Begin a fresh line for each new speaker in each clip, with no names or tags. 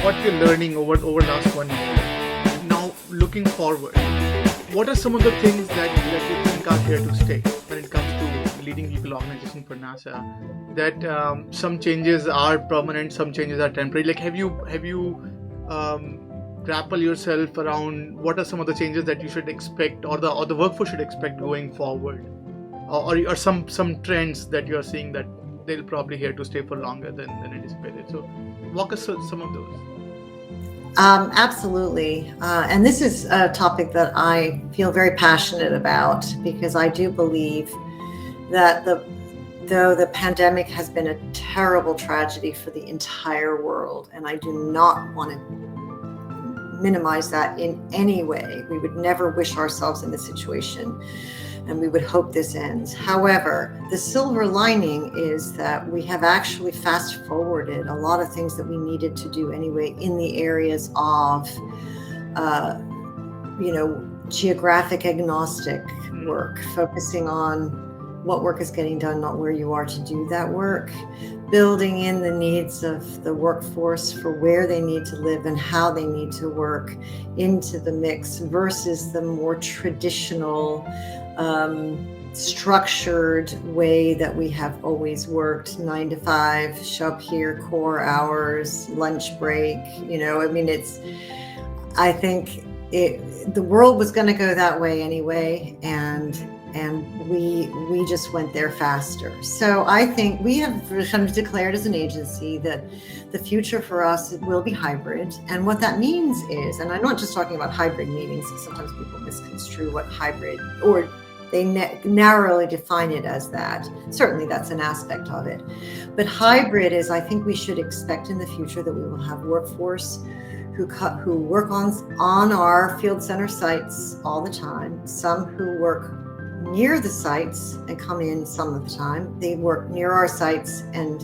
what you're learning over last 1 year. Now, looking forward, what are some of the things that you think are here to stay when it comes to leading people organization for NASA? That some changes are permanent, some changes are temporary. Like, have you grapple yourself around what are some of the changes that you should expect, or the workforce should expect going forward, or some trends that you are seeing that they'll probably here to stay for longer than anticipated. So, walk us through some of those.
Absolutely. And this is a topic that I feel very passionate about because I do believe that though the pandemic has been a terrible tragedy for the entire world, and I do not want to minimize that in any way. We would never wish ourselves in this situation, and we would hope this ends. However, the silver lining is that we have actually fast forwarded a lot of things that we needed to do anyway in the areas of, geographic agnostic work, focusing on what work is getting done, not where you are to do that work, building in the needs of the workforce for where they need to live and how they need to work into the mix versus the more traditional structured way that we have always worked, 9 to 5, show up here, core hours, lunch break. I think the world was going to go that way anyway, and we just went there faster. So I think we have kind of declared as an agency that the future for us will be hybrid. And what that means is, and I'm not just talking about hybrid meetings, sometimes people misconstrue what hybrid, or they narrowly define it as that. Certainly that's an aspect of it. But hybrid is, I think we should expect in the future that we will have workforce who work on our field center sites all the time, some who work near the sites and come in some of the time. They work near our sites and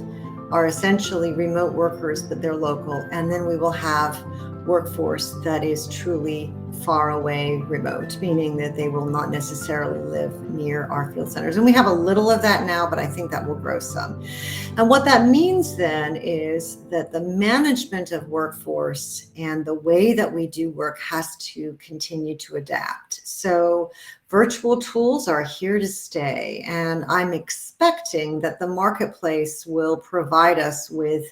are essentially remote workers, but they're local. And then we will have workforce that is truly far away remote, meaning that they will not necessarily live near our field centers. And we have a little of that now, but I think that will grow some. And what that means then is that the management of workforce and the way that we do work has to continue to adapt. So virtual tools are here to stay, and I'm expecting that the marketplace will provide us with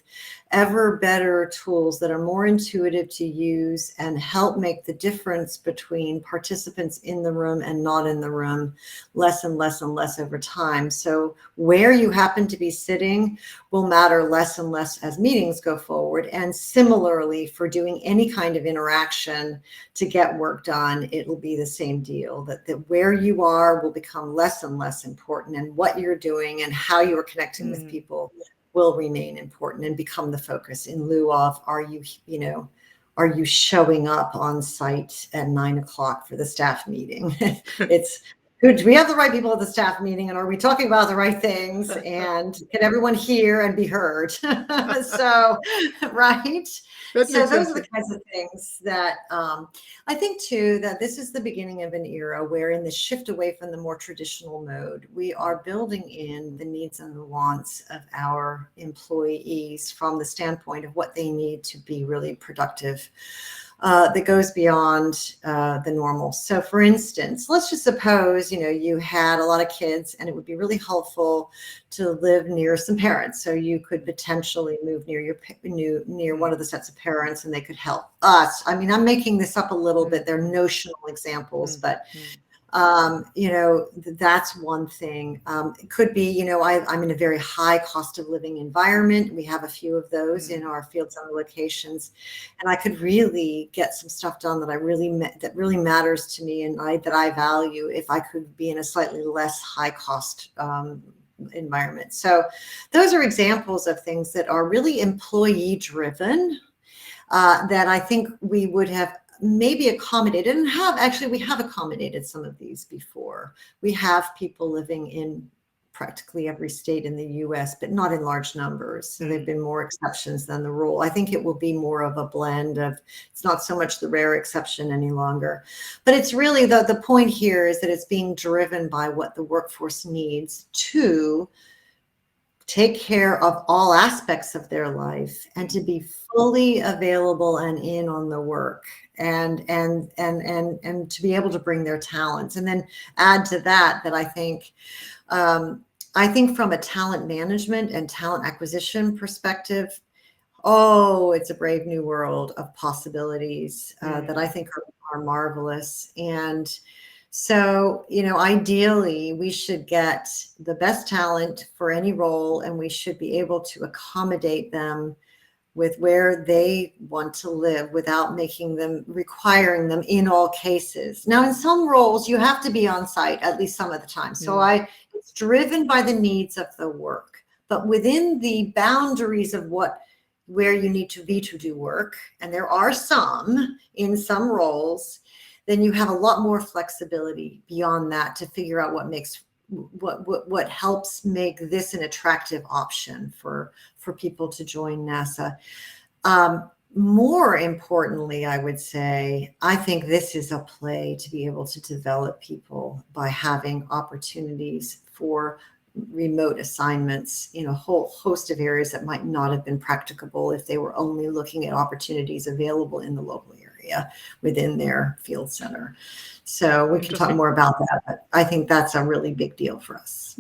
ever better tools that are more intuitive to use and help make the difference between participants in the room and not in the room less and less and less over time. So where you happen to be sitting will matter less and less as meetings go forward. And similarly, for doing any kind of interaction to get work done, it will be the same deal, that where you are will become less and less important, and what you're doing and how you are connecting with people will remain important and become the focus in lieu of, are you showing up on site at 9 o'clock for the staff meeting? It's good. Do we have the right people at the staff meeting, and are we talking about the right things, and can everyone hear and be heard? So, right. So those are the kinds of things that I think too, that this is the beginning of an era where, in the shift away from the more traditional mode, we are building in the needs and the wants of our employees from the standpoint of what they need to be really productive. That goes beyond the normal. So for instance, let's just suppose, you had a lot of kids and it would be really helpful to live near some parents. So you could potentially move near one of the sets of parents, and they could help us. I mean, I'm making this up a little bit. They're notional examples, but that's one thing. It could be, I'm in a very high cost of living environment. We have a few of those in our field center locations, and I could really get some stuff done that really matters to me and that I value if I could be in a slightly less high cost environment. So those are examples of things that are really employee driven, that I think we would have maybe accommodated, and we have accommodated some of these before. We have people living in practically every state in the US, but not in large numbers. So there've been more exceptions than the rule. I think it will be more of a blend of, it's not so much the rare exception any longer, but it's really the point here is that it's being driven by what the workforce needs to take care of all aspects of their life and to be fully available and in on the work and to be able to bring their talents. And then add to that I think from a talent management and talent acquisition perspective, oh, it's a brave new world of possibilities that I think are marvelous. And so, ideally, we should get the best talent for any role, and we should be able to accommodate them with where they want to live without requiring them in all cases. Now, in some roles, you have to be on site at least some of the time. So it's driven by the needs of the work, but within the boundaries of where you need to be to do work, and there are some in some roles, then you have a lot more flexibility beyond that to figure out what helps make this an attractive option for people to join NASA. More importantly, I would say, I think this is a play to be able to develop people by having opportunities for remote assignments in a whole host of areas that might not have been practicable if they were only looking at opportunities available in the local area within their field center. So we can talk more about that, but I think that's a really big deal for us.